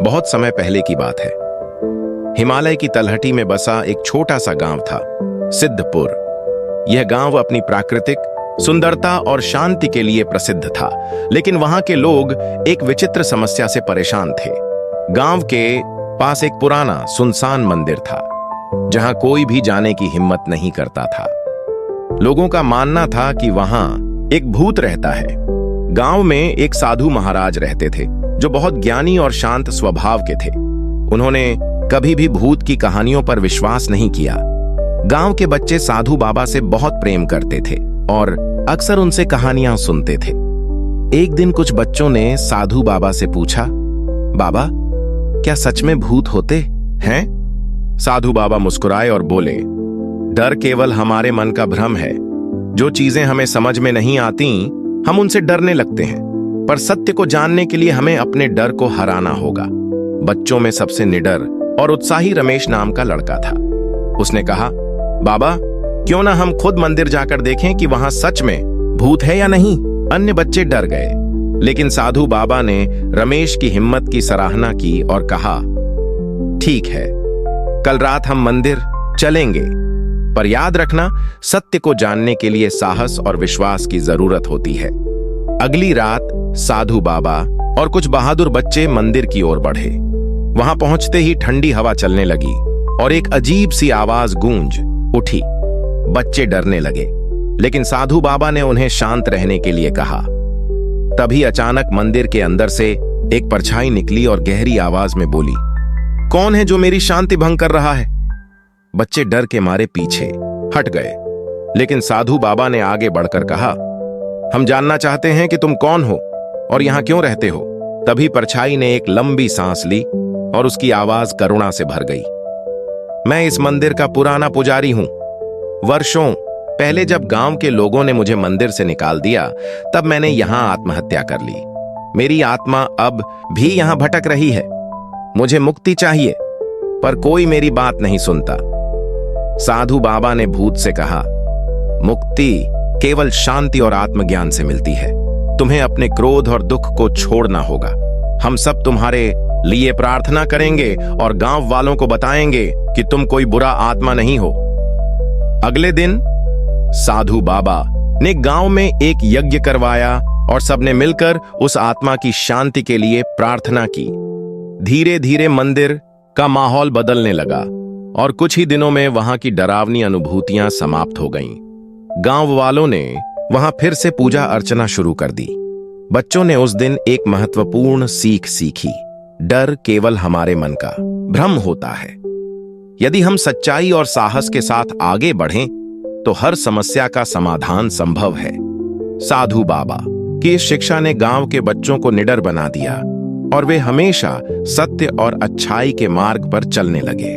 बहुत समय पहले की बात है। हिमालय की तलहटी में बसा एक छोटा सा गांव था, सिद्धपुर। यह गांव अपनी प्राकृतिक सुंदरता और शांति के लिए प्रसिद्ध था, लेकिन वहां के लोग एक विचित्र समस्या से परेशान थे। गांव के पास एक पुराना सुनसान मंदिर था, जहां कोई भी जाने की हिम्मत नहीं करता था। लोगों का मानना था कि वहां एक भूत रहता है। गांव में एक साधु महाराज रहते थे, जो बहुत ज्ञानी और शांत स्वभाव के थे। उन्होंने कभी भी भूत की कहानियों पर विश्वास नहीं किया। गांव के बच्चे साधु बाबा से बहुत प्रेम करते थे और अक्सर उनसे कहानियां सुनते थे। एक दिन कुछ बच्चों ने साधु बाबा से पूछा, बाबा, क्या सच में भूत होते हैं? साधु बाबा मुस्कुराए और बोले, डर केवल हमारे मन का भ्रम है। जो चीजें हमें समझ में नहीं आती, हम उनसे डरने लगते हैं, पर सत्य को जानने के लिए हमें अपने डर को हराना होगा। बच्चों में सबसे निडर और उत्साही रमेश नाम का लड़का था। उसने कहा, बाबा, क्यों ना हम खुद मंदिर जाकर देखें कि वहां सच में भूत है या नहीं। अन्य बच्चे डर गए, लेकिन साधु बाबा ने रमेश की हिम्मत की सराहना की और कहा, ठीक है, कल रात हम मंदिर चलेंगे, पर याद रखना, सत्य को जानने के लिए साहस और विश्वास की जरूरत होती है। अगली रात साधु बाबा और कुछ बहादुर बच्चे मंदिर की ओर बढ़े। वहां पहुंचते ही ठंडी हवा चलने लगी और एक अजीब सी आवाज गूंज उठी। बच्चे डरने लगे, लेकिन साधु बाबा ने उन्हें शांत रहने के लिए कहा। तभी अचानक मंदिर के अंदर से एक परछाई निकली और गहरी आवाज में बोली, कौन है जो मेरी शांति भंग कर रहा है? बच्चे डर के मारे पीछे हट गए, लेकिन साधु बाबा ने आगे बढ़कर कहा, हम जानना चाहते हैं कि तुम कौन हो और यहां क्यों रहते हो। तभी परछाई ने एक लंबी सांस ली और उसकी आवाज करुणा से भर गई। मैं इस मंदिर का पुराना पुजारी हूं। वर्षों पहले जब गांव के लोगों ने मुझे मंदिर से निकाल दिया, तब मैंने यहां आत्महत्या कर ली। मेरी आत्मा अब भी यहां भटक रही है। मुझे मुक्ति चाहिए, पर कोई मेरी बात नहीं सुनता। साधु बाबा ने भूत से कहा, मुक्ति केवल शांति और आत्मज्ञान से मिलती है। तुम्हें अपने क्रोध और दुख को छोड़ना होगा। हम सब तुम्हारे लिए प्रार्थना करेंगे और गांव वालों को बताएंगे कि तुम कोई बुरा आत्मा नहीं हो। अगले दिन साधु बाबा ने गांव में एक यज्ञ करवाया और सबने मिलकर उस आत्मा की शांति के लिए प्रार्थना की। धीरे धीरे मंदिर का माहौल बदलने लगा और कुछ ही दिनों में वहां की डरावनी अनुभूतियां समाप्त हो गईं। गांव वालों ने वहां फिर से पूजा अर्चना शुरू कर दी। बच्चों ने उस दिन एक महत्वपूर्ण सीख सीखी, डर केवल हमारे मन का भ्रम होता है। यदि हम सच्चाई और साहस के साथ आगे बढ़ें, तो हर समस्या का समाधान संभव है। साधु बाबा की इस शिक्षा ने गांव के बच्चों को निडर बना दिया और वे हमेशा सत्य और अच्छाई के मार्ग पर चलने लगे।